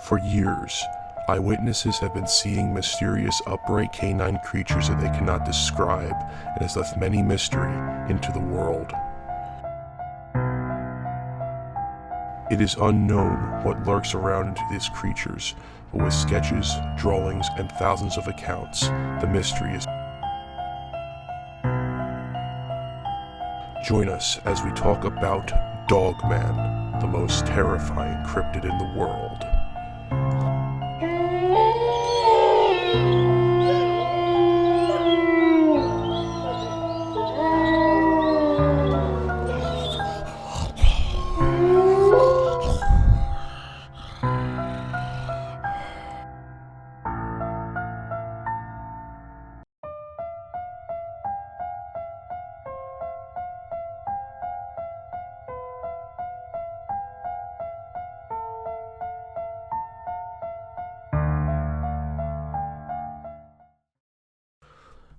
For years, eyewitnesses have been seeing mysterious upright canine creatures that they cannot describe, and has left many mystery into the world. It is unknown what lurks around into these creatures, but with sketches, drawings, and thousands of accounts, the mystery is. Join us as we talk about Dogman, the most terrifying cryptid in the world.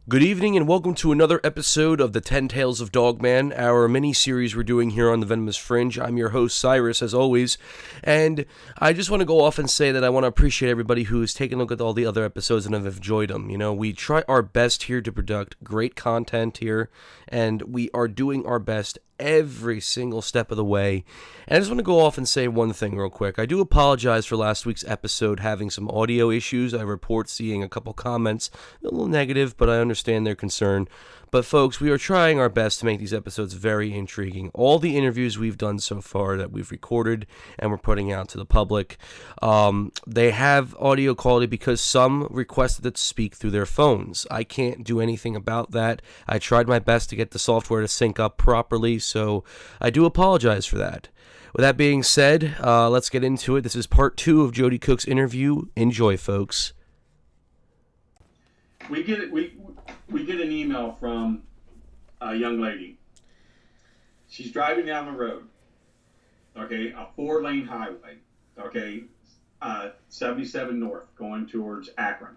Good evening and welcome to another episode of the 10 Tales of Dogman, our mini-series we're doing here on the Venomous Fringe. I'm your host, Cyrus, as always, and I just want to go off and say that I want to appreciate everybody who has taken a look at all the other episodes and have enjoyed them. You know, we try our best here to product great content here, and we are doing our best every single step of the way. And I just want to go off and say one thing real quick. I do apologize for last week's episode having some audio issues. I report seeing a couple comments, a little negative, but I understand their concern. But folks, we are trying our best to make these episodes very intriguing. All the interviews we've done so far that we've recorded and we're putting out to the public, they have audio quality because some requested it to speak through their phones. I can't do anything about that. I tried my best to get the software to sync up properly, so I do apologize for that. With that being said, let's get into it. This is part 2 of Joedy Cook's interview. Enjoy, folks. We get an email from a young lady. She's driving down the road, okay, a 4-lane highway, okay, 77 north going towards Akron.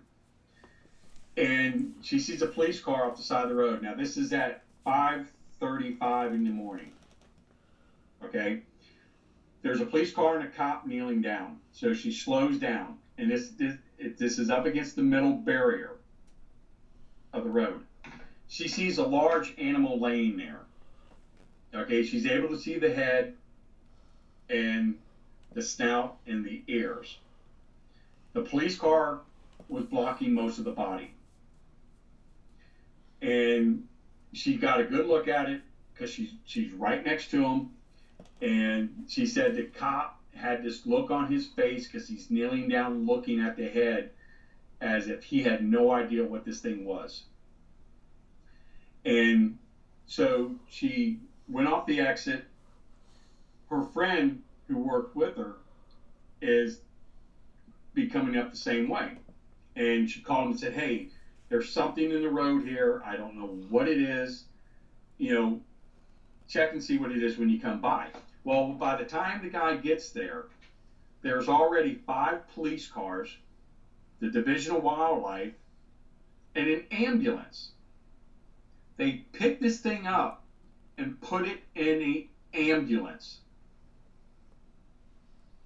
And she sees a police car off the side of the road. Now, this is at 5:35 in the morning, okay? There's a police car and a cop kneeling down. So she slows down, and this is up against the middle barrier of the road. She sees a large animal laying there. Okay, she's able to see the head and the snout and the ears. The police car was blocking most of the body. And she got a good look at it because she's right next to him. And she said the cop had this look on his face because he's kneeling down looking at the head as if he had no idea what this thing was. And so she went off the exit. Her friend who worked with her is coming up the same way. And she called him and said, hey, there's something in the road here. I don't know what it is. You know, check and see what it is when you come by. Well, by the time the guy gets there, there's already 5 police cars, the Division of Wildlife, and an ambulance. They picked this thing up and put it in an ambulance.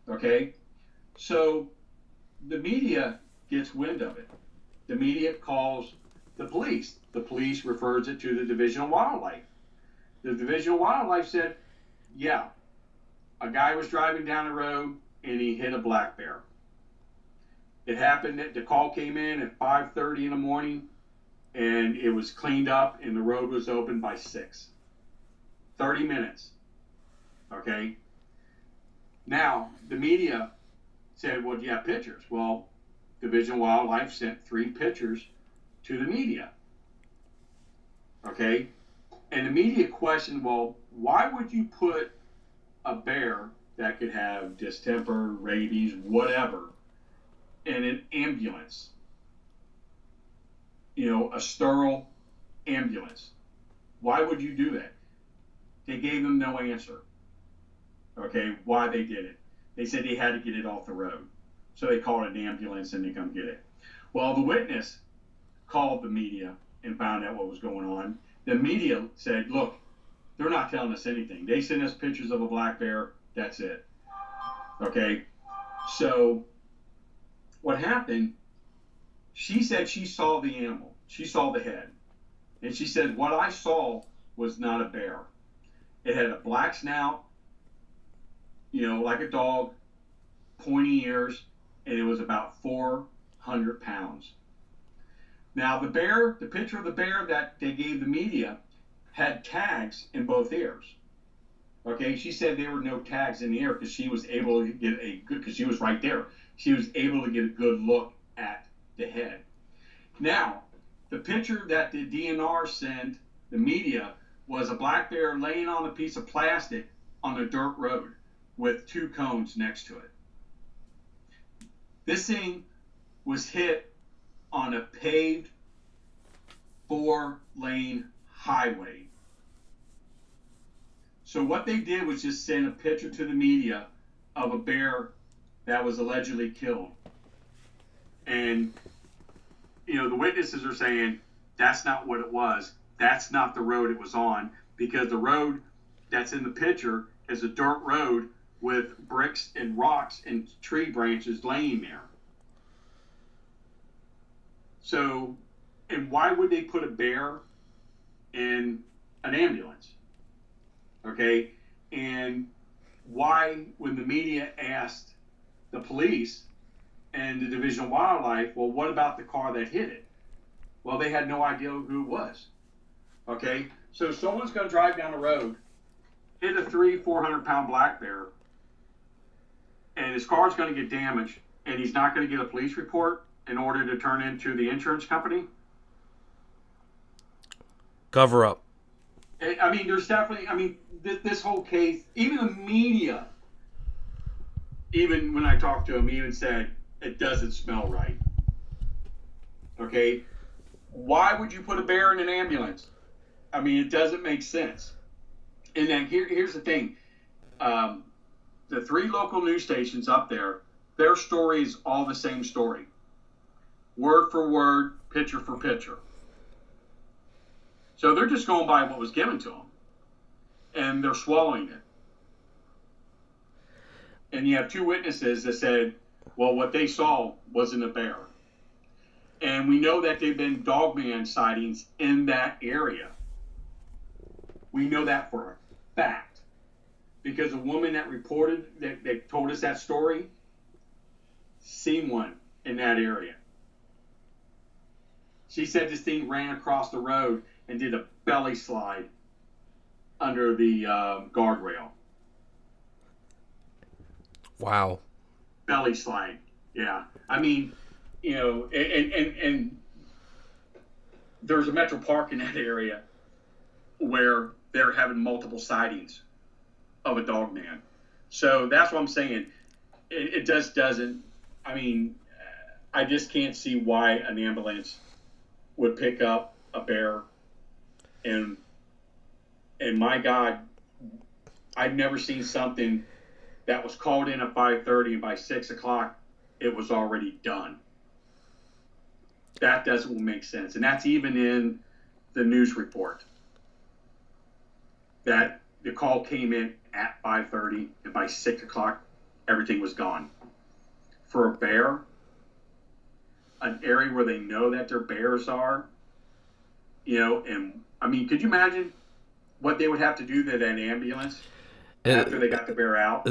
Okay? So the media gets wind of it. The media calls the police. The police refers it to the Division of Wildlife. The Division of Wildlife said, yeah, a guy was driving down the road and he hit a black bear. It happened that the call came in at 5:30 in the morning and it was cleaned up and the road was open by 6. 30 minutes. Okay? Now, the media said, well, do you have pictures? Well, Division of Wildlife sent 3 pictures to the media. Okay? And the media questioned, well, why would you put a bear that could have distemper, rabies, whatever, in an ambulance? You know, a sterile ambulance. Why would you do that? They gave them no answer. Okay, why they did it. They said they had to get it off the road. So they called an ambulance and they come get it. Well, the witness called the media and found out what was going on. The media said, look, they're not telling us anything. They sent us pictures of a black bear. That's it. Okay? So what happened, she said she saw the animal. She saw the head. And she said, what I saw was not a bear. It had a black snout, like a dog, pointy ears, and it was about 400 pounds. Now, the picture of the bear that they gave the media had tags in both ears. Okay, she said there were no tags in the ear because she was able to get because she was right there. She was able to get a good look at the head. Now, the picture that the DNR sent the media was a black bear laying on a piece of plastic on a dirt road with 2 cones next to it. This thing was hit on a paved 4-lane highway. So what they did was just send a picture to the media of a bear that was allegedly killed. And, the witnesses are saying that's not what it was. That's not the road it was on, because the road that's in the picture is a dirt road with bricks and rocks and tree branches laying there. So, and why would they put a bear in an ambulance? Okay, and why, when the media asked the police and the Division of Wildlife, well, what about the car that hit it? Well, they had no idea who it was. Okay, so someone's going to drive down the road, hit a 400 pound black bear, and his car's going to get damaged, and he's not going to get a police report in order to turn into the insurance company? Cover up. I mean, there's definitely, this whole case, even the media, even when I talked to him, even said, it doesn't smell right. Okay? Why would you put a bear in an ambulance? I mean, it doesn't make sense. And then here's the thing. The 3 local news stations up there, their story is all the same story. Word for word, picture for picture. So they're just going by what was given to them. And they're swallowing it. And you have 2 witnesses that said, well, what they saw wasn't a bear. And we know that there have been Dogman sightings in that area. We know that for a fact. Because a woman that reported, that told us that story, seen one in that area. She said this thing ran across the road and did a belly slide under the guardrail. Wow. Belly slide, yeah. I mean, and there's a Metro Park in that area where they're having multiple sightings of a dog man. So that's what I'm saying. It just doesn't, I just can't see why an ambulance would pick up a bear. And my God, I've never seen something that was called in at 5:30 and by 6 o'clock, it was already done. That doesn't make sense. And that's even in the news report. That the call came in at 5:30 and by 6 o'clock, everything was gone. For a bear, an area where they know that their bears are, and could you imagine what they would have to do to that ambulance after they got the bear out?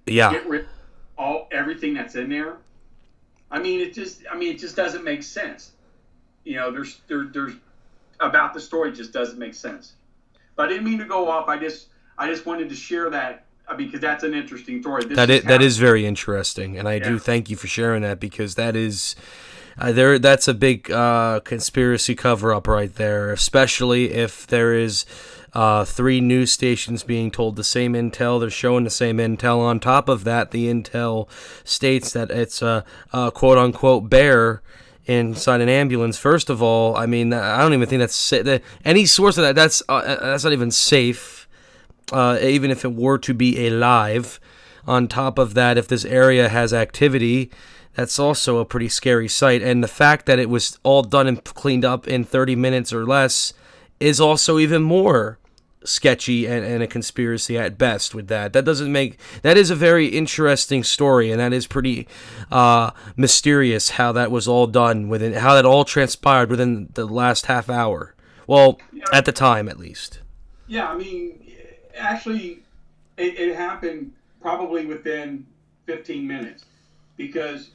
Yeah. Get rid of everything that's in there. It just doesn't make sense. There's about the story just doesn't make sense. But I didn't mean to go off. I just wanted to share that because that's an interesting story. That is very interesting, and I do thank you for sharing that, because that is that's a big conspiracy cover-up right there, especially if there is 3 news stations being told the same intel. They're showing the same intel. On top of that, the intel states that it's a quote-unquote bear inside an ambulance. First of all, I don't even think that's any source of that. That's not even safe, even if it were to be alive. On top of that, if this area has activity, that's also a pretty scary sight. And the fact that it was all done and cleaned up in 30 minutes or less is also even more sketchy and a conspiracy at best with that. That is a very interesting story, and that is pretty mysterious how that was all done how that all transpired within the last half hour. Well, at the time, at least. Yeah, I mean, actually, it happened probably within 15 minutes because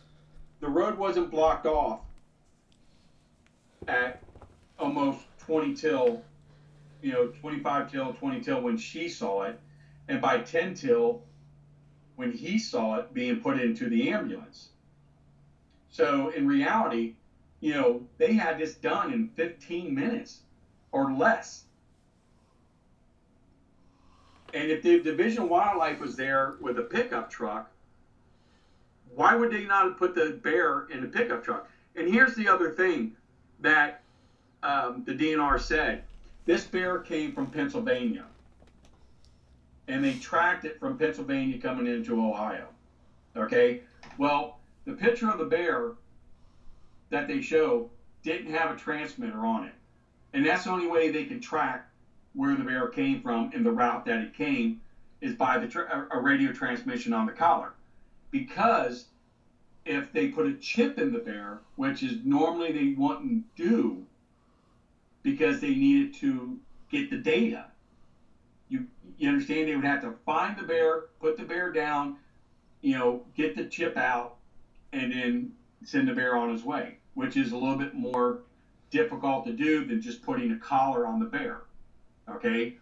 the road wasn't blocked off at almost 20 till, 25 till, 20 till when she saw it, and by 10 till when he saw it being put into the ambulance. So in reality, they had this done in 15 minutes or less. And if the Division of Wildlife was there with a pickup truck, why would they not have put the bear in the pickup truck? And here's the other thing that the DNR said. This bear came from Pennsylvania. And they tracked it from Pennsylvania coming into Ohio. Okay? Well, the picture of the bear that they show didn't have a transmitter on it. And that's the only way they could track where the bear came from and the route that it came is by a radio transmission on the collar. Because if they put a chip in the bear, which is normally they wouldn't do because they needed to get the data. You understand? They would have to find the bear, put the bear down, get the chip out, and then send the bear on his way, which is a little bit more difficult to do than just putting a collar on the bear. Okay?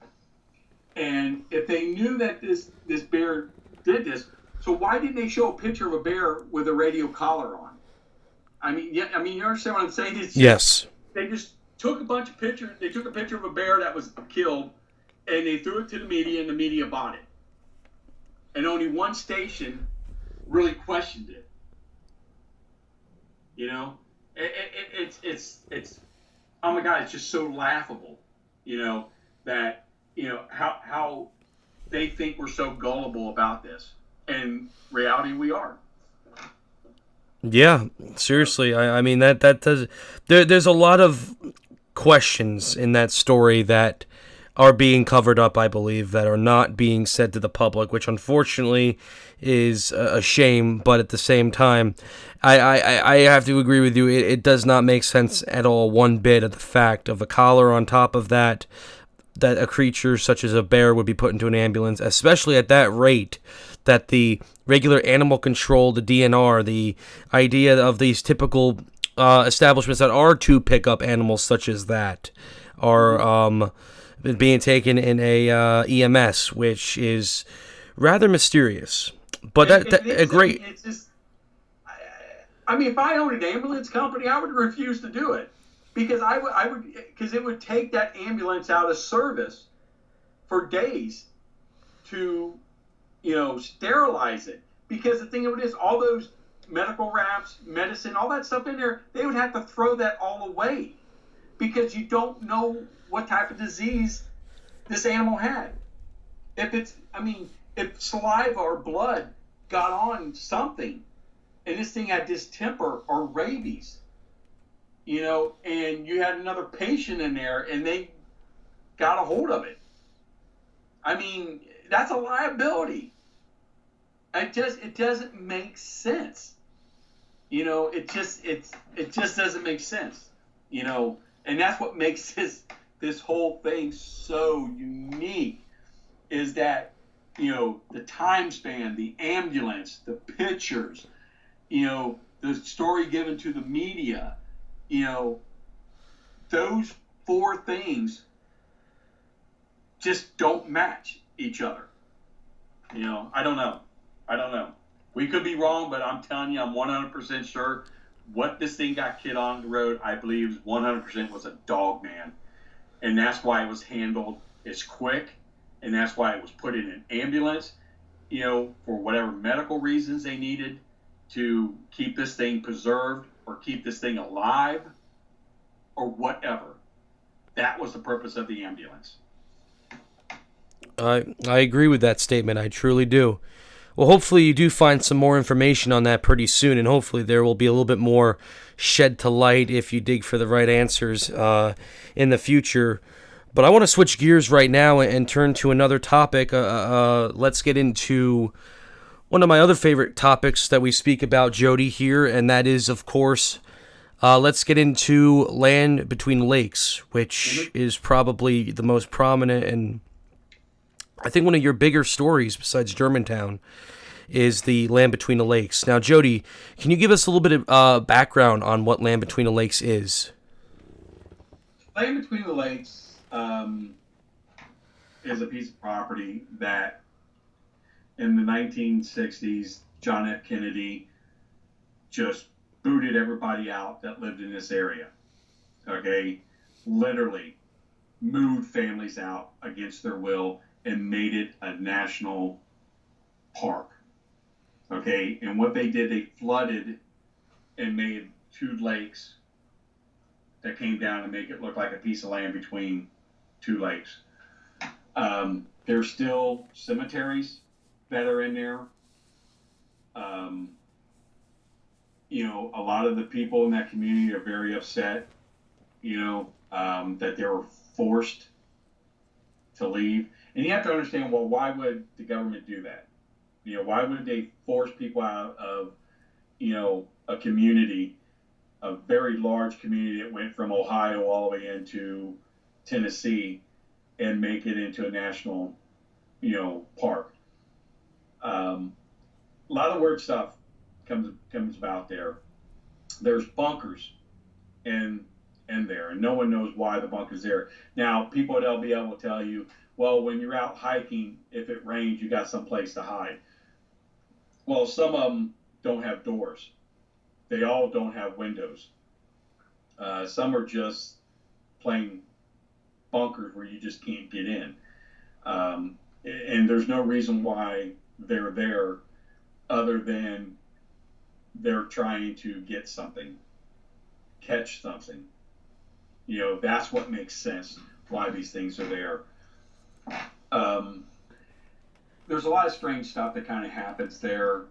And if they knew that this bear did this, so why didn't they show a picture of a bear with a radio collar on? I mean, you understand what I'm saying? Yes. They just took a bunch of pictures. They took a picture of a bear that was killed, and they threw it to the media, and the media bought it. And only one station really questioned it. It's oh my God, it's just so laughable. That how they think we're so gullible about this. In reality, we are. Yeah, seriously. I mean that does. There's a lot of questions in that story that are being covered up, I believe, that are not being said to the public, which unfortunately is a shame. But at the same time, I have to agree with you. It does not make sense at all, one bit, of the fact of a collar on top of that a creature such as a bear would be put into an ambulance, especially at that rate, that the regular animal control, the DNR, the idea of these typical establishments that are to pick up animals such as that are being taken in a EMS, which is rather mysterious. But a great... It's just, I mean, if I owned an ambulance company, I would refuse to do it. Because because it would take that ambulance out of service for days to, sterilize it. Because the thing of it is, all those medical wraps, medicine, all that stuff in there, they would have to throw that all away. Because you don't know what type of disease this animal had. If saliva or blood got on something, and this thing had distemper or rabies, and you had another patient in there and they got a hold of it. I mean, that's a liability. It doesn't make sense. It just doesn't make sense. And that's what makes this whole thing so unique is that, the time span, the ambulance, the pictures, the story given to the media, those four things just don't match each other. I don't know. We could be wrong, but I'm telling you, I'm 100% sure what this thing got kid on the road, I believe 100% was a Dogman. And that's why it was handled as quick, and that's why it was put in an ambulance, for whatever medical reasons they needed to keep this thing preserved or keep this thing alive or whatever. That was the purpose of the ambulance. I agree with that statement. I truly do. Well, hopefully you do find some more information on that pretty soon, and hopefully there will be a little bit more shed to light if you dig for the right answers in the future. But I want to switch gears right now and turn to another topic. Let's get into one of my other favorite topics that we speak about, Joedy, here, and that is, of course, let's get into land between lakes, which is probably the most prominent and I think one of your bigger stories besides Germantown is the Land Between the Lakes. Now, Joedy, can you give us a little bit of background on what Land Between the Lakes is? Land Between the Lakes is a piece of property that in the 1960s, John F. Kennedy just booted everybody out that lived in this area. Okay? Literally moved families out against their will and made it a national park. Okay? And what they did, they flooded and made 2 lakes that came down to make it look like a piece of land between 2 lakes. There's still cemeteries that are in there. A lot of the people in that community are very upset, that they were forced to leave. And you have to understand, well, why would the government do that? Why would they force people out of, a community, a very large community that went from Ohio all the way into Tennessee and make it into a national, park? A lot of weird stuff comes about there. There's bunkers in there, and no one knows why the bunker's there. Now, people at LBL will tell you, well, when you're out hiking, if it rains, you got someplace to hide. Well, some of them don't have doors. They all don't have windows. Some are just plain bunkers where you just can't get in. And there's no reason why they're there other than they're trying to get something, catch something. That's what makes sense why these things are there. There's a lot of strange stuff that kind of happens there.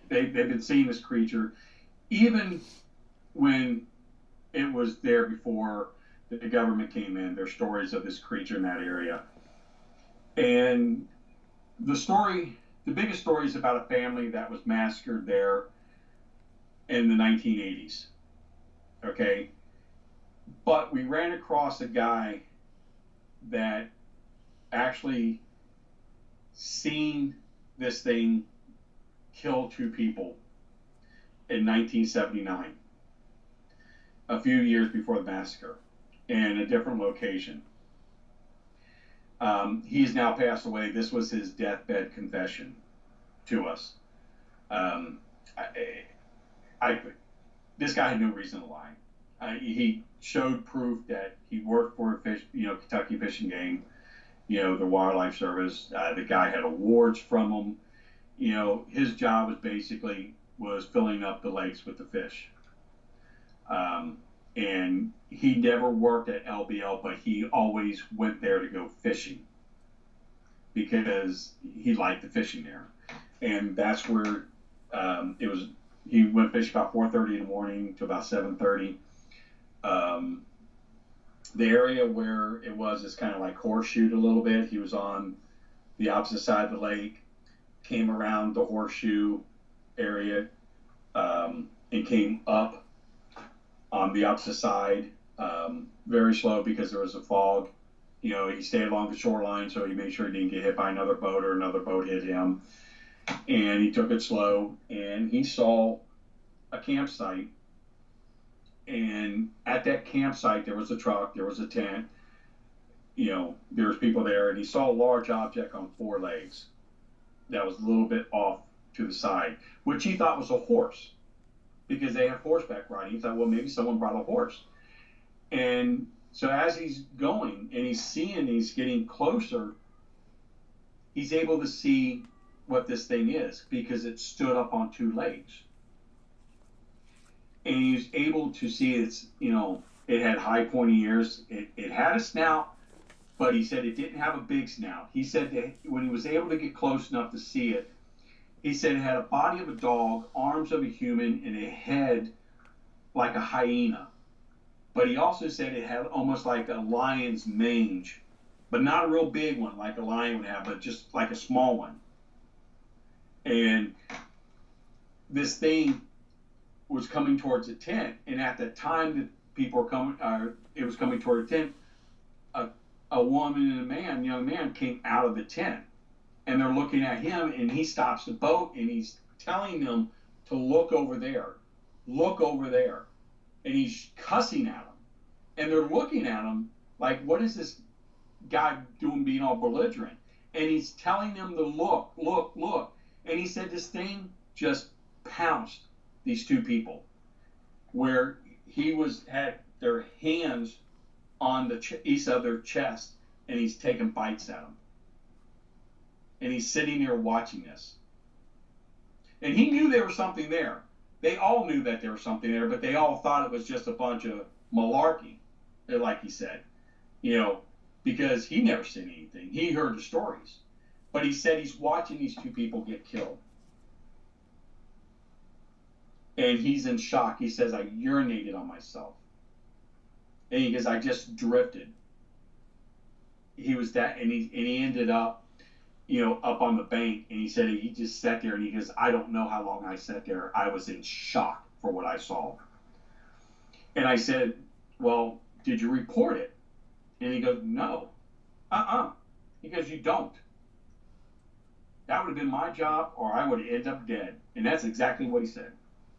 They've been seeing this creature even when it was there before the government came in. There's stories of this creature in that area. And the biggest story is about a family that was massacred there in the 1980s. Okay? But we ran across a guy that actually seen this thing kill 2 people in 1979, a few years before the massacre, in a different location. He's now passed away. This was his deathbed confession to us. This guy had no reason to lie. He showed proof that he worked for Kentucky Fish and Game, the Wildlife Service. The guy had awards from them. His job was filling up the lakes with the fish. And he never worked at LBL, but he always went there to go fishing because he liked the fishing there. And that's where it was. He went fishing about 4:30 in the morning to about 7:30. The area where it was is kind of like horseshoed a little bit. He was on the opposite side of the lake, came around the horseshoe area, and came up on the opposite side, very slow because there was a fog. He stayed along the shoreline, so he made sure he didn't get hit by another boat or another boat hit him. And he took it slow, and he saw a campsite. And at that campsite, there was a truck, there was a tent, there was people there, and he saw a large object on 4 legs that was a little bit off to the side, which he thought was a horse because they have horseback riding. He thought, well, maybe someone brought a horse. And so as he's going and he's getting closer, he's able to see what this thing is because it stood up on 2 legs. And he's able to see it had high pointy ears. It had a snout, but he said it didn't have a big snout. He said that when he was able to get close enough to see it, he said it had a body of a dog, arms of a human, and a head like a hyena. but he also said it had almost like a lion's mange, but not a real big one like a lion would have, but just like a small one. And this thing was coming towards the tent, and at the time that people were coming, it was coming toward the tent, a woman and a man, young man, came out of the tent, and they're looking at him, and he stops the boat, and he's telling them to look over there, and he's cussing at them, and they're looking at him like, what is this guy doing being all belligerent? And he's telling them to look, and he said this thing just pounced these two people, where he had their hands on the east of their chest, and he's taking bites at them. And he's sitting there watching this. And he knew there was something there. They all knew that there was something there, but they all thought it was just a bunch of malarkey, like he said, because he never seen anything. He heard the stories. But he said he's watching these two people get killed. And he's in shock. He says, I urinated on myself. And he goes, I just drifted. He was that, and he ended up, up on the bank, and he said he just sat there, and he goes, I don't know how long I sat there. I was in shock for what I saw. And I said, well, did you report it? And he goes, no. He goes, you don't. That would have been my job, or I would have ended up dead. And that's exactly what he said.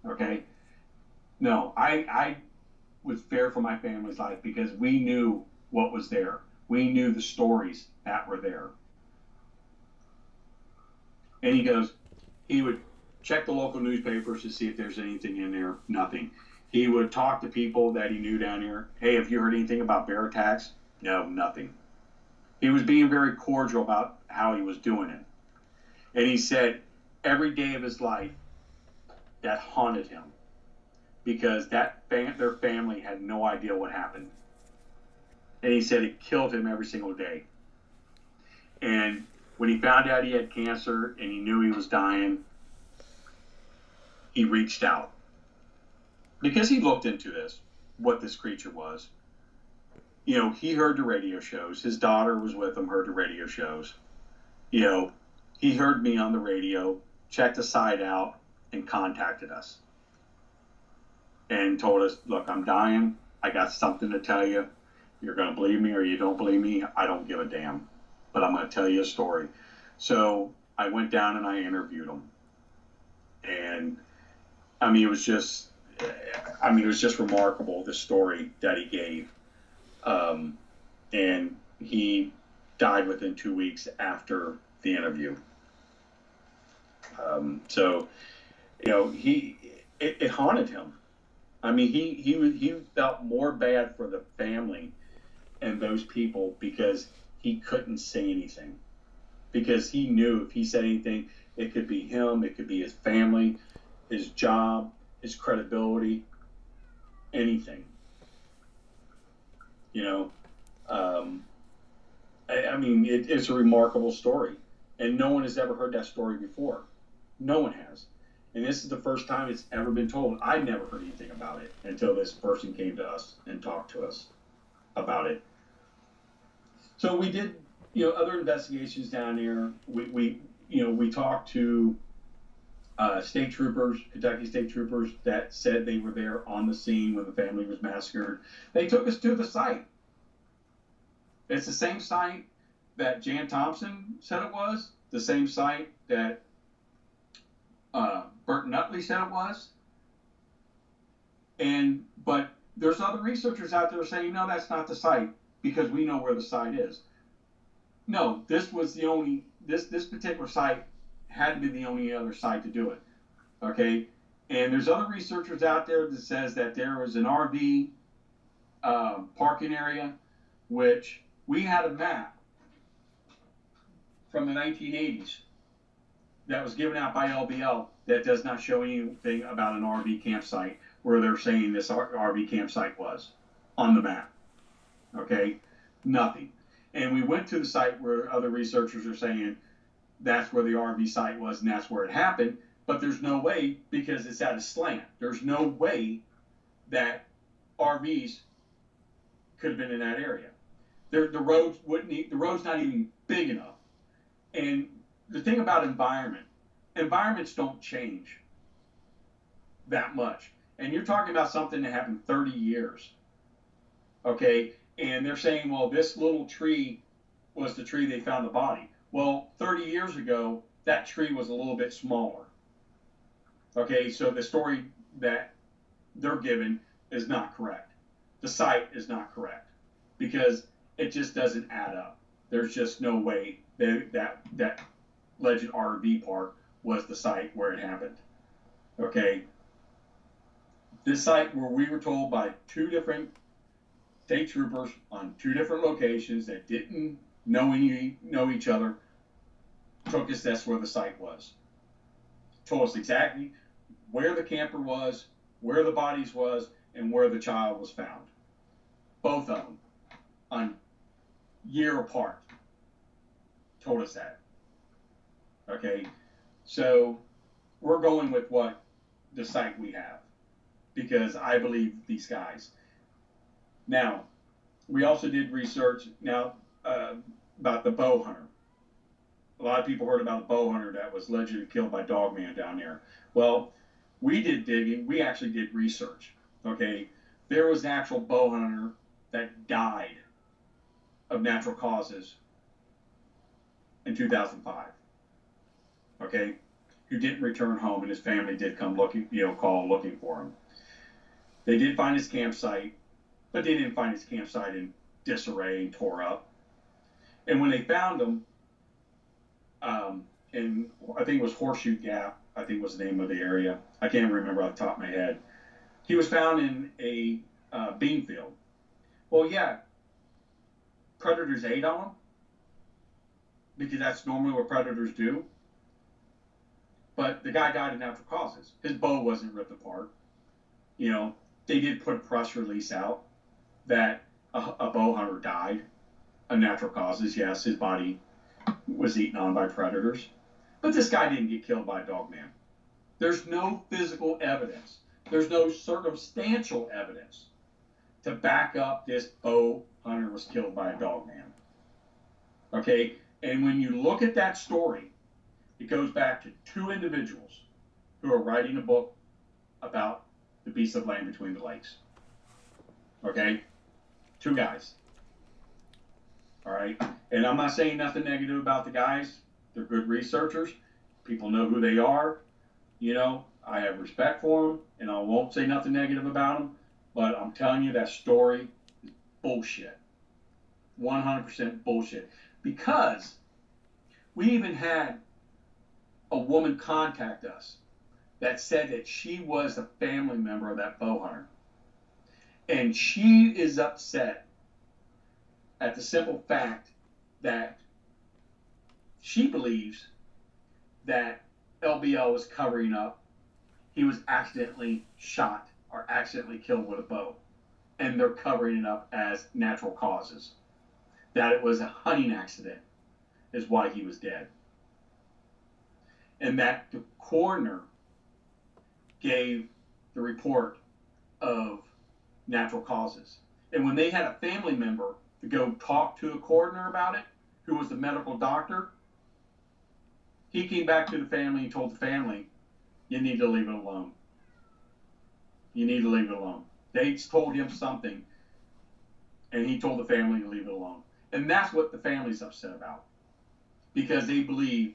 Okay? No, I was fair for my family's life because we knew what was there. We knew the stories that were there. And he goes, he would check the local newspapers to see if there's anything in there. Nothing. He would talk to people that he knew down here. Hey, have you heard anything about bear attacks? No, nothing. He was being very cordial about how he was doing it. And he said every day of his life that haunted him because their family had no idea what happened. And he said it killed him every single day. And when he found out he had cancer and he knew he was dying, he reached out. Because he looked into this, what this creature was. He heard the radio shows. His daughter was with him, heard the radio shows. He heard me on the radio, checked the site out, and contacted us. And told us, look, I'm dying. I got something to tell you. You're going to believe me or you don't believe me. I don't give a damn. But I'm going to tell you a story. So I went down and I interviewed him. And, it was just remarkable, the story that he gave. And he died within 2 weeks after the interview. It haunted him. He felt more bad for the family and those people because he couldn't say anything. Because he knew if he said anything, it could be him, it could be his family, his job, his credibility, anything. It's a remarkable story. And no one has ever heard that story before. No one has. And this is the first time it's ever been told. I never heard anything about it until this person came to us and talked to us about it. So we did, other investigations down there. We talked to state troopers, Kentucky state troopers that said they were there on the scene when the family was massacred. They took us to the site. It's the same site that Jan Thompson said it was, the same site that Burt Nutley said it was. But there's other researchers out there saying, no, that's not the site because we know where the site is. No, this was the only, this particular site had to be the only other site to do it. Okay? And there's other researchers out there that says that there was an RV parking area, which we had a map from the 1980s that was given out by LBL that does not show anything about an RV campsite where they're saying this RV campsite was on the map. Okay? Nothing. And we went to the site where other researchers are saying that's where the RV site was and that's where it happened, but there's no way because it's at a slant. There's no way that RVs could have been in that area. The roads wouldn't need, the road's not even big enough. And the thing about environments don't change that much. And you're talking about something that happened 30 years. Okay? And they're saying, well, this little tree was the tree they found the body. Well, 30 years ago, that tree was a little bit smaller. Okay, so the story that they're given is not correct. The site is not correct because it just doesn't add up. There's just no way that Legend RV Park was the site where it happened. Okay, this site where we were told by 2 different state troopers on 2 different locations that didn't know each other took us, that's where the site was. Told us exactly where the camper was, where the bodies was, and where the child was found. Both of them on year apart told us that. Okay, so we're going with what the site we have because I believe these guys. Now, we also did research about the bow hunter. A lot of people heard about a bow hunter that was allegedly killed by Dogman down there. Well, we did digging. We actually did research. Okay, there was an actual bow hunter that died of natural causes in 2005. Okay, who didn't return home, and his family did come call looking for him. They did find his campsite, but they didn't find his campsite in disarray and tore up. And when they found him, and I think it was Horseshoe Gap, I think was the name of the area. I can't remember off the top of my head. He was found in a bean field. Well, yeah, predators ate on him because that's normally what predators do. But the guy died of natural causes. His bow wasn't ripped apart. You know, they did put a press release out that a bow hunter died of natural causes. Yes, his body was eaten on by predators. But this guy didn't get killed by a dogman. There's no physical evidence. There's no circumstantial evidence to back up this bow hunter was killed by a dogman. Okay? And when you look at that story, it goes back to 2 individuals who are writing a book about the beasts of land between the lakes. Okay? 2 guys. All right? And I'm not saying nothing negative about the guys. They're good researchers. People know who they are. You know, I have respect for them, and I won't say nothing negative about them. But I'm telling you, that story is bullshit. 100% bullshit. Because we even had a woman contact us that said that she was a family member of that bow hunter. And she is upset at the simple fact that she believes that LBL was covering up. He was accidentally shot or accidentally killed with a bow. And they're covering it up as natural causes. That it was a hunting accident is why he was dead. And that the coroner gave the report of natural causes. And when they had a family member to go talk to a coroner about it, who was the medical doctor, he came back to the family and told the family, you need to leave it alone. You need to leave it alone. They told him something, and he told the family to leave it alone. And that's what the family's upset about. Because they believe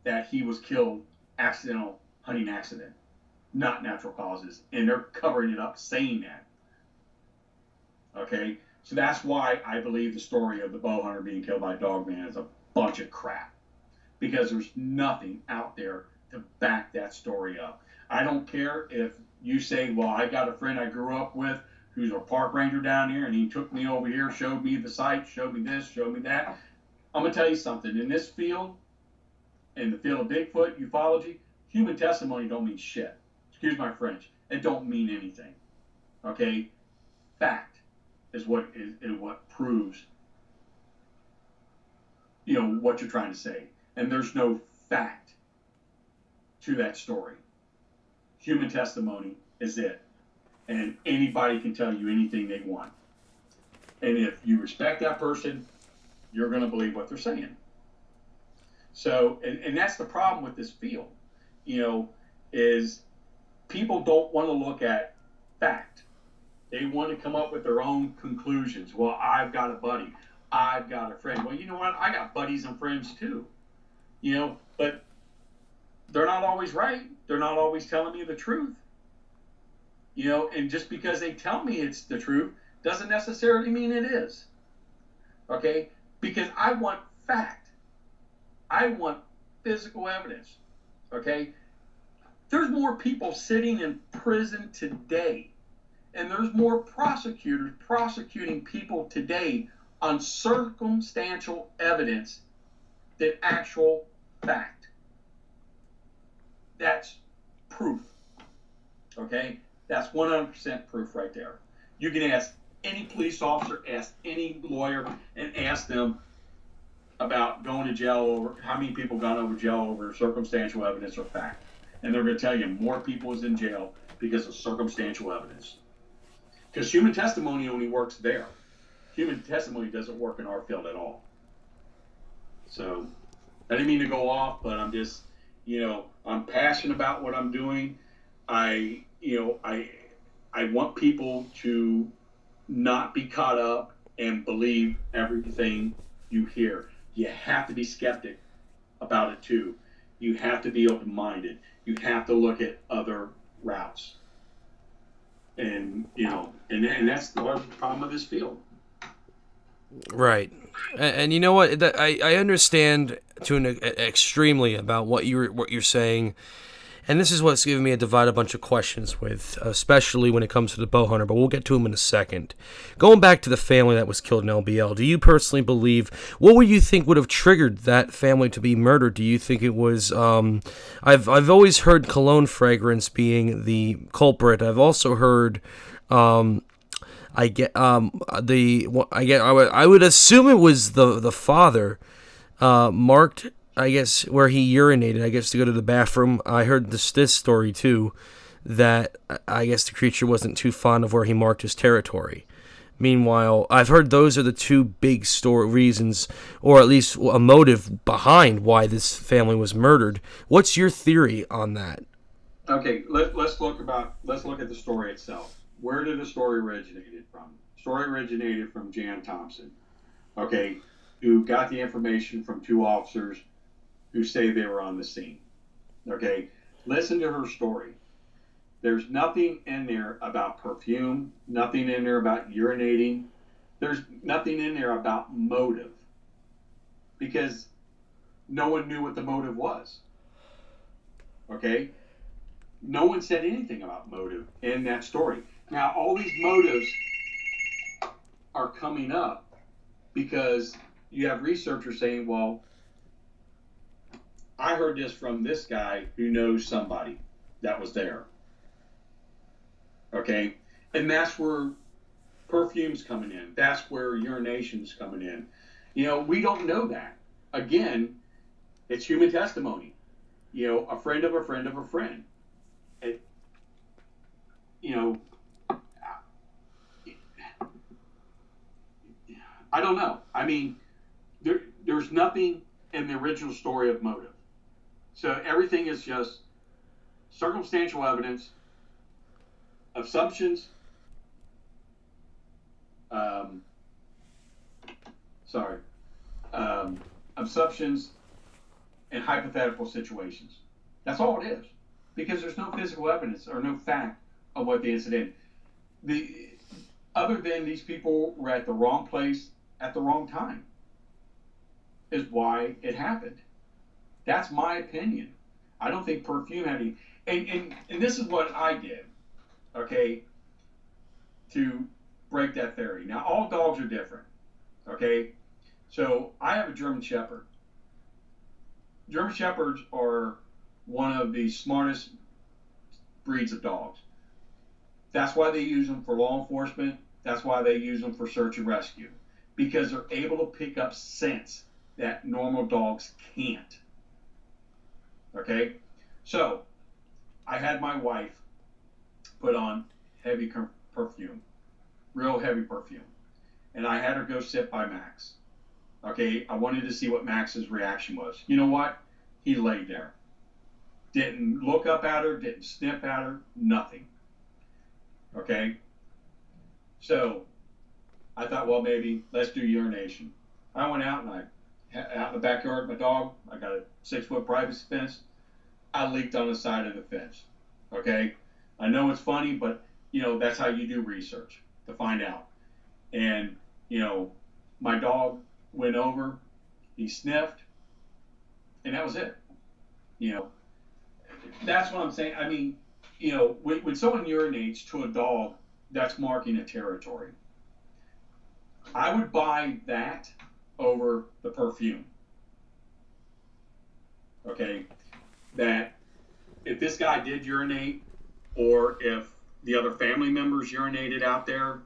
that he was killed accidental hunting accident, not natural causes. And they're covering it up saying that. Okay? So that's why I believe the story of the bow hunter being killed by a dogman is a bunch of crap. Because there's nothing out there to back that story up. I don't care if you say, well, I got a friend I grew up with who's a park ranger down here, and he took me over here, showed me the site, showed me this, showed me that. I'm going to tell you something. In this field, in the field of Bigfoot, ufology, human testimony don't mean shit. Excuse my French. It don't mean anything. Okay? Fact is what proves, what you're trying to say. And there's no fact to that story. Human testimony is it. And anybody can tell you anything they want. And if you respect that person, you're going to believe what they're saying. So, and that's the problem with this field, is people don't want to look at fact. They want to come up with their own conclusions. Well, I've got a buddy. I've got a friend. Well, you know what? I got buddies and friends too. But they're not always right. They're not always telling me the truth. And just because they tell me it's the truth doesn't necessarily mean it is. Okay? Because I want fact. I want physical evidence. Okay? There's more people sitting in prison today, and there's more prosecutors prosecuting people today on circumstantial evidence than actual fact. That's proof. Okay? That's 100% proof right there. You can ask any police officer, ask any lawyer, and ask them about going to jail over how many people gone over jail over circumstantial evidence or fact. And they're going to tell you more people is in jail because of circumstantial evidence. Because human testimony only works there. Human testimony doesn't work in our field at all. So I didn't mean to go off, but I'm just, I'm passionate about what I'm doing. I want people to not be caught up and believe everything you hear. You have to be skeptic about it too. You have to be open-minded. You have to look at other routes. And that's the problem of this field. Right. And you know what? I understand to an extremely about what you're saying. And this is what's giving me a bunch of questions with, especially when it comes to the bow hunter, but we'll get to him in a second. Going back to the family that was killed in LBL, do you personally believe, what would you think would have triggered that family to be murdered? Do you think it was, I've always heard cologne fragrance being the culprit. I've also heard, I would assume it was the father, marked, I guess, where he urinated, I guess, to go to the bathroom. I heard this story, too, that I guess the creature wasn't too fond of where he marked his territory. Meanwhile, I've heard those are the two big reasons, or at least a motive behind why this family was murdered. What's your theory on that? Okay, let's look at the story itself. Where did the story originated from? The story originated from Jan Thompson, okay, who got the information from two officers who say they were on the scene. Okay, listen to her story. There's nothing in there about perfume, nothing in there about urinating. There's nothing in there about motive, because no one knew what the motive was. Okay, no one said anything about motive in that story. Now, all these motives are coming up because you have researchers saying, well, I heard this from this guy who knows somebody that was there. Okay? And that's where perfume's coming in. That's where urination's coming in. We don't know that. Again, it's human testimony. A friend of a friend of a friend. I don't know. I mean, there's nothing in the original story of motive. So everything is just circumstantial evidence, assumptions, assumptions, and hypothetical situations. That's all it is, because there's no physical evidence or no fact of what the incident. Other than these people were at the wrong place at the wrong time, is why it happened. That's my opinion. I don't think perfume had any. And this is what I did, okay, to break that theory. Now, all dogs are different, okay? So I have a German Shepherd. German Shepherds are one of the smartest breeds of dogs. That's why they use them for law enforcement. That's why they use them for search and rescue, because they're able to pick up scents that normal dogs can't. Okay? So, I had my wife put on heavy perfume, real heavy perfume. and I had her go sit by Max. Okay, I wanted to see what Max's reaction was. You know what? He laid there. Didn't look up at her, didn't sniff at her, nothing. Okay? So I thought, well, maybe let's do urination. I went out and out in the backyard with my dog. I got a 6-foot privacy fence. I leaked on the side of the fence. Okay? I know it's funny, but, that's how you do research to find out. And, my dog went over, he sniffed, and that was it. That's what I'm saying. I mean, when someone urinates to a dog, that's marking a territory. I would buy that over the perfume. Okay? That if this guy did urinate, or if the other family members urinated out there,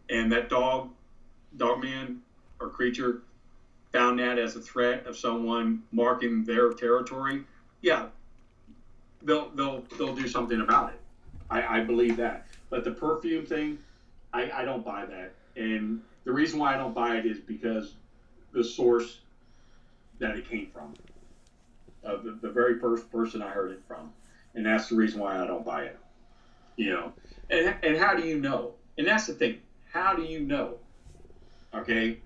and that dogman or creature found that as a threat of someone marking their territory, yeah, they'll do something about it. I believe that. But the perfume thing, I don't buy that. And the reason why I don't buy it is because the source that it came from, the very first person I heard it from, and that's the reason why I don't buy it. And how do you know? And that's the thing. How do you know? Okay,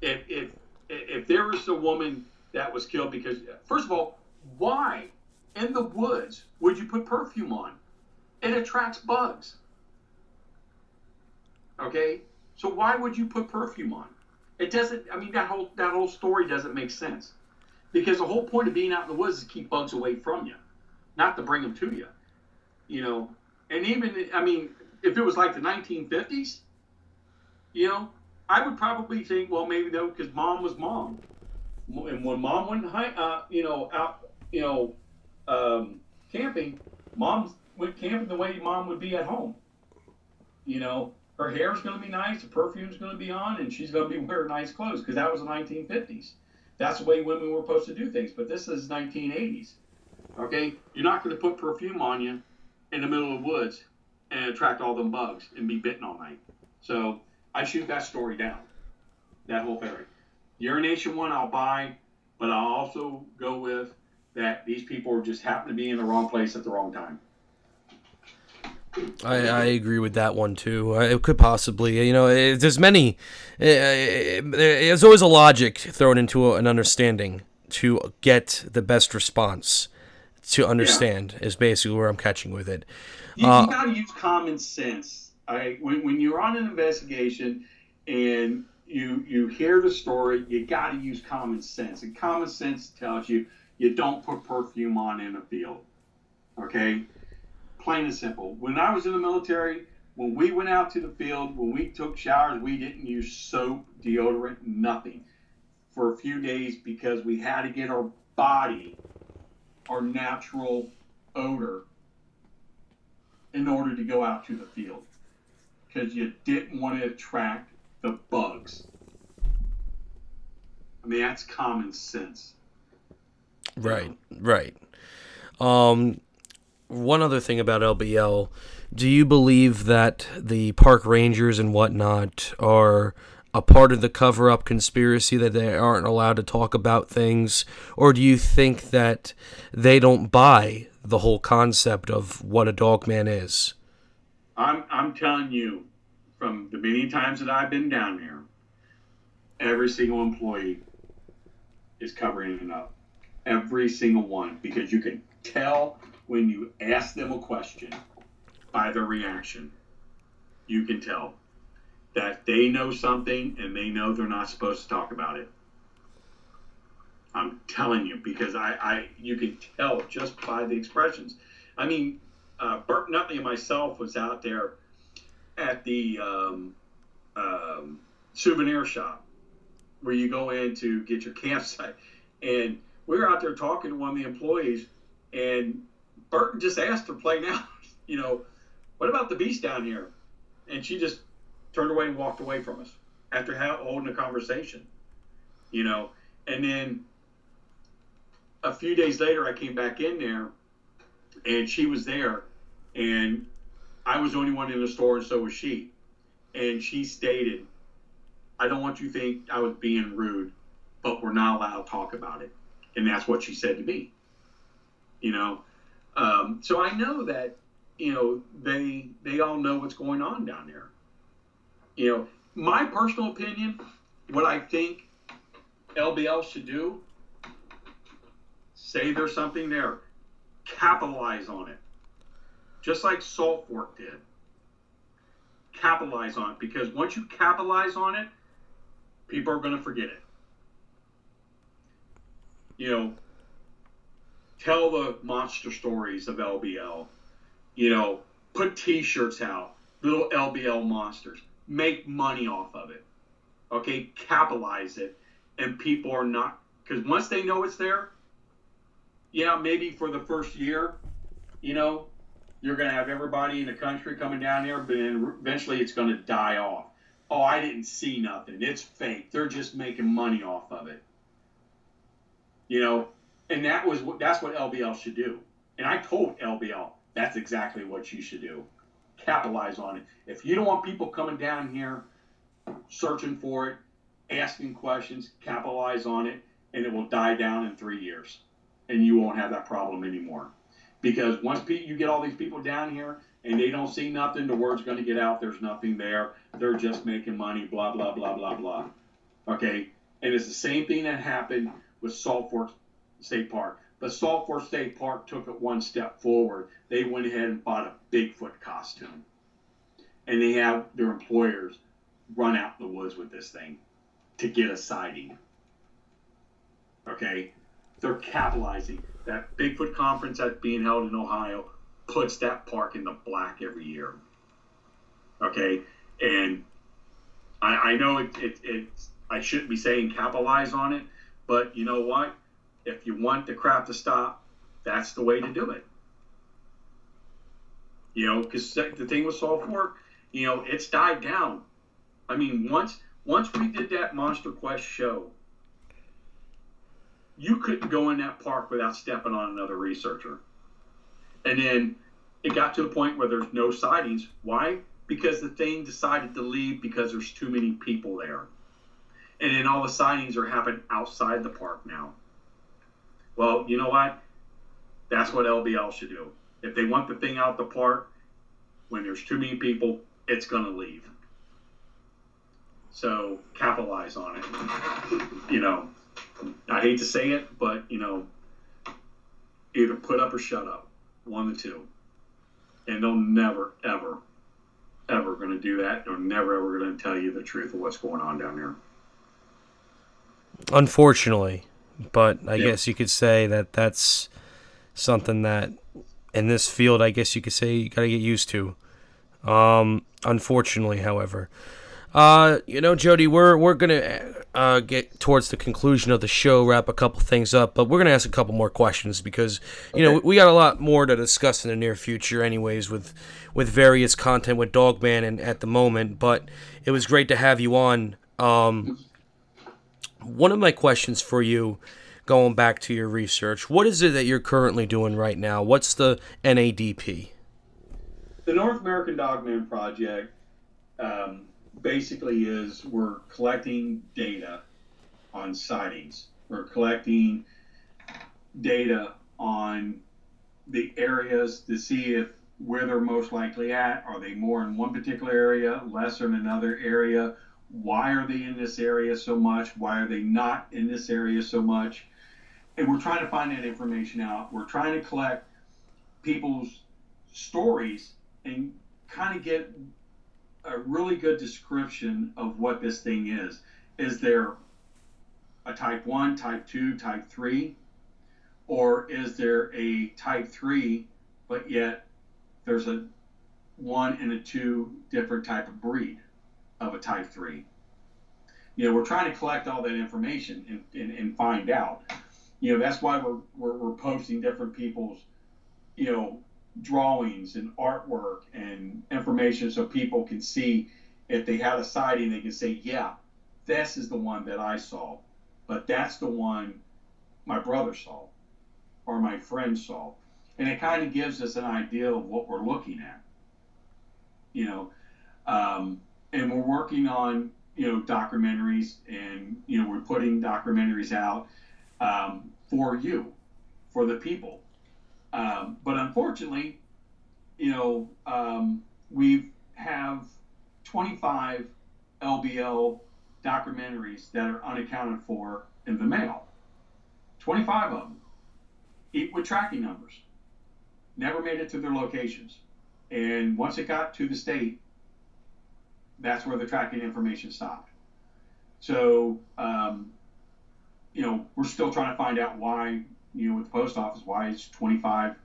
if there was a woman that was killed because, first of all, why in the woods would you put perfume on? It attracts bugs. Okay, so why would you put perfume on? It doesn't. I mean, that whole story doesn't make sense, because the whole point of being out in the woods is to keep bugs away from you, not to bring them to you. And even, I mean, if it was like the 1950s, I would probably think, well, maybe though, because mom was mom, and when mom went out, camping, mom went camping the way mom would be at home. Her hair's going to be nice, the perfume's going to be on, and she's going to be wearing nice clothes, because that was the 1950s. That's the way women were supposed to do things. But this is 1980s. Okay, you're not going to put perfume on you in the middle of the woods and attract all them bugs and be bitten all night. So I shoot that story down, that whole theory. Urination one I'll buy, but I'll also go with that these people just happen to be in the wrong place at the wrong time. I agree with that one too. It could possibly, there's many. There's always a logic thrown into an understanding to get the best response. To understand is basically where I'm catching with it. You got to use common sense. When you're on an investigation and you hear the story, you got to use common sense. And common sense tells you don't put perfume on in a field. Okay? Plain and simple. When I was in the military, when we went out to the field, when we took showers, we didn't use soap, deodorant, nothing for a few days, because we had to get our body, our natural odor, in order to go out to the field, because you didn't want to attract the bugs. I mean, that's common sense. Right. One other thing about LBL, do you believe that the park rangers and whatnot are a part of the cover-up conspiracy, that they aren't allowed to talk about things? Or do you think that they don't buy the whole concept of what a dogman is? I'm telling you, from the many times that I've been down there, every single employee is covering it up. Every single one. Because you can tell when you ask them a question by their reaction. You can tell that they know something and they know they're not supposed to talk about it. I'm telling you, because you can tell just by the expressions. I mean, Bert Nutley and myself was out there at the souvenir shop where you go in to get your campsite. And we were out there talking to one of the employees, and Burton just asked her plain out, what about the beast down here? And she just turned away and walked away from us after holding a conversation, And then a few days later, I came back in there, and she was there, and I was the only one in the store, and so was she. And she stated I don't want you to think I was being rude, but we're not allowed to talk about it. And that's what she said to me. So I know that, they all know what's going on down there. My personal opinion, what I think LBL should do, say there's something there, capitalize on it. Just like Salt Fork did. Capitalize on it, because once you capitalize on it, people are going to forget it. Tell the monster stories of LBL. Put T-shirts out, little LBL monsters. Make money off of it. Okay, capitalize it, and people are not, because once they know it's there, maybe for the first year, you're going to have everybody in the country coming down there, but then eventually it's going to die off. Oh, I didn't see nothing. It's fake. They're just making money off of it. And that's what LBL should do. And I told LBL, that's exactly what you should do. Capitalize on it. If you don't want people coming down here searching for it, asking questions, capitalize on it, and it will die down in 3 years. And you won't have that problem anymore. Because once you get all these people down here and they don't see nothing, the word's going to get out, there's nothing there. They're just making money, blah, blah, blah, blah, blah. Okay? And it's the same thing that happened with Salt Fork State Park. But Salt Fork State Park took it one step forward. They went ahead and bought a Bigfoot costume. And they have their employers run out in the woods with this thing to get a sighting. Okay? They're capitalizing. That Bigfoot conference that's being held in Ohio puts that park in the black every year. Okay? And I know it's I shouldn't be saying capitalize on it, but you know what? If you want the crap to stop, that's the way to do it. Because the thing with Salt Fork, it's died down. I mean, once we did that Monster Quest show, you couldn't go in that park without stepping on another researcher. And then it got to the point where there's no sightings. Why? Because the thing decided to leave because there's too many people there. And then all the sightings are happening outside the park now. Well, you know what? That's what LBL should do. If they want the thing out the park, when there's too many people, it's going to leave. So capitalize on it. I hate to say it, but, either put up or shut up. One of the two. And they'll never, ever, ever going to do that. They're never, ever going to tell you the truth of what's going on down there. Unfortunately. But I guess you could say that that's something that in this field, I guess you could say you got to get used to. Unfortunately, however. Joedy, we're going to get towards the conclusion of the show, wrap a couple things up, but we're going to ask a couple more questions because, we got a lot more to discuss in the near future anyways with various content with Dogman and at the moment, but it was great to have you on. One of my questions for you, going back to your research, what is it that you're currently doing right now? What's the NADP? The North American Dogman Project basically is we're collecting data on sightings. We're collecting data on the areas to see where they're most likely at. Are they more in one particular area, less in another area? Why are they in this area so much? Why are they not in this area so much? And we're trying to find that information out. We're trying to collect people's stories and kind of get a really good description of what this thing is. Is there a type 1, type 2, type 3? Or is there a type 3, but yet there's a 1 and a 2 different type of breed of a type 3? We're trying to collect all that information and find out. That's why we're posting different people's, drawings and artwork and information so people can see if they have a sighting, they can say, yeah, this is the one that I saw, but that's the one my brother saw or my friend saw. And it kind of gives us an idea of what we're looking at, and we're working on documentaries, and we're putting documentaries out for you, for the people. But unfortunately, we have 25 LBL documentaries that are unaccounted for in the mail. 25 of them, with tracking numbers, never made it to their locations. And once it got to the state, that's where the tracking information stopped. So, we're still trying to find out why, with the post office, why it's 25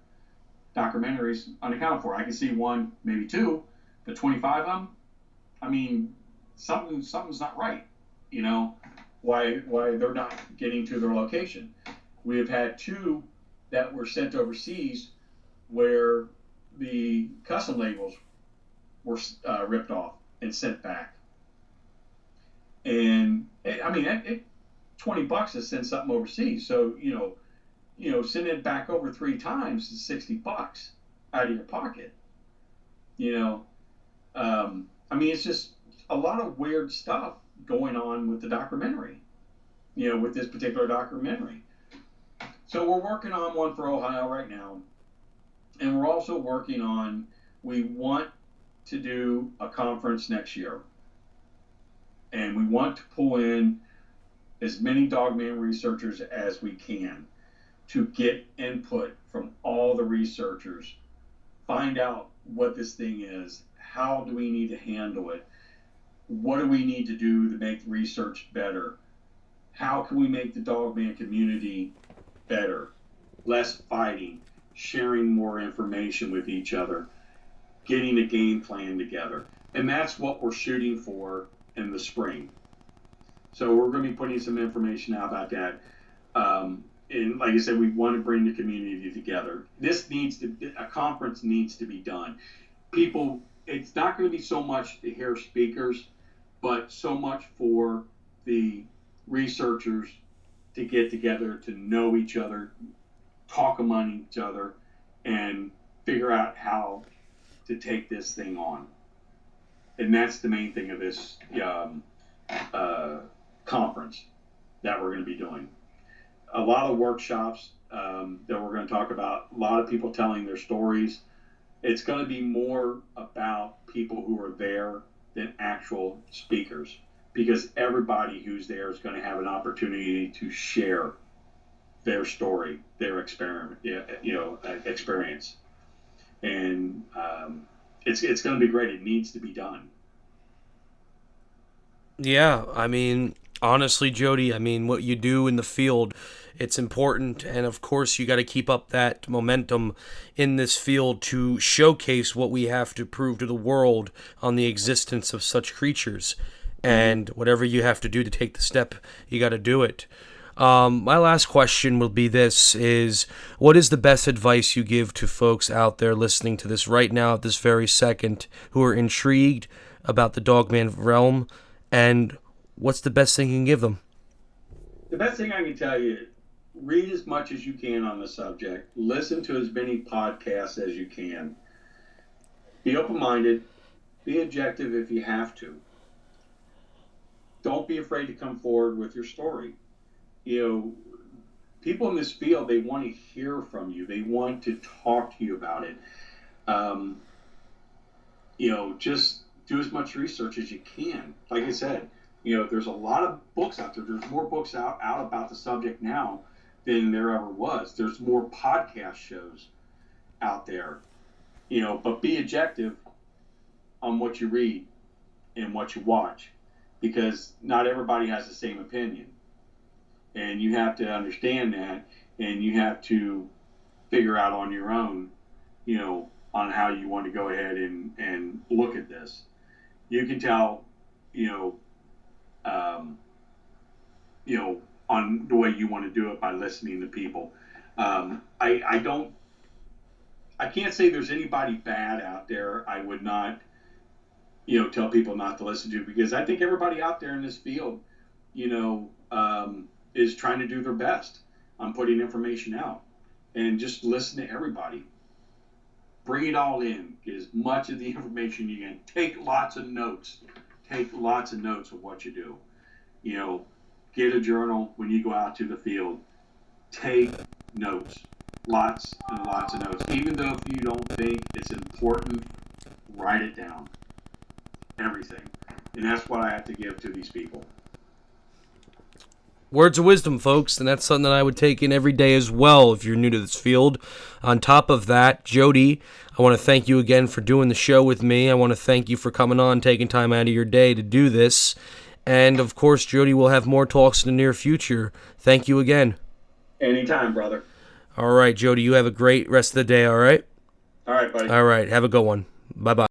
documentaries unaccounted for. I can see one, maybe two, but 25 of them, I mean, something's not right. Why they're not getting to their location. We have had two that were sent overseas where the custom labels were ripped off and sent back. And I mean, $20 to send something overseas. So send it back over 3 times is $60 out of your pocket. I mean, it's just a lot of weird stuff going on with the documentary. With this particular documentary. So we're working on one for Ohio right now, and we're also working on. We want to do a conference next year, and we want to pull in as many Dogman researchers as we can to get input from all the researchers, find out what this thing is, how do we need to handle it, what do we need to do to make research better, how can we make the Dogman community better, less fighting, sharing more information with each other, getting a game plan together. And that's what we're shooting for in the spring. So we're going to be putting some information out about that. And like I said, we want to bring the community together. A conference needs to be done. People, it's not going to be so much to hear speakers, but so much for the researchers to get together, to know each other, talk among each other, and figure out how to take this thing on. And that's the main thing of this conference that we're going to be doing. A lot of workshops that we're going to talk about, a lot of people telling their stories. It's going to be more about people who are there than actual speakers, because everybody who's there is going to have an opportunity to share their story, their experience. And it's going to be great. It needs to be done. Yeah, I mean, honestly, Joedy, I mean, what you do in the field, it's important, and of course you got to keep up that momentum in this field to showcase what we have to prove to the world on the existence of such creatures. And whatever you have to do to take the step, you got to do it. My last question will be this, is what is the best advice you give to folks out there listening to this right now at this very second who are intrigued about the Dogman realm, and what's the best thing you can give them? The best thing I can tell you, read as much as you can on the subject. Listen to as many podcasts as you can. Be open-minded. Be objective if you have to. Don't be afraid to come forward with your story. People in this field, they want to hear from you. They want to talk to you about it. Just do as much research as you can. Like I said, there's a lot of books out there. There's more books out about the subject now than there ever was. There's more podcast shows out there, but be objective on what you read and what you watch, because not everybody has the same opinion. And you have to understand that, and you have to figure out on your own, on how you want to go ahead and look at this. You can tell, on the way you want to do it by listening to people. I can't say there's anybody bad out there. I would not, tell people not to listen to, because I think everybody out there in this field, is trying to do their best on putting information out, and just listen to everybody. Bring it all in. Get as much of the information you can. Take lots of notes. take lots of notes of what you do. Get a journal when you go out to the field. Take notes. Lots and lots of notes. Even though if you don't think it's important, write it down. Everything. And that's what I have to give to these people. Words of wisdom, folks, and that's something that I would take in every day as well if you're new to this field. On top of that, Joedy, I want to thank you again for doing the show with me. I want to thank you for coming on, taking time out of your day to do this. And, of course, Joedy, will have more talks in the near future. Thank you again. Anytime, brother. All right, Joedy, you have a great rest of the day, all right? All right, buddy. All right, have a good one. Bye-bye.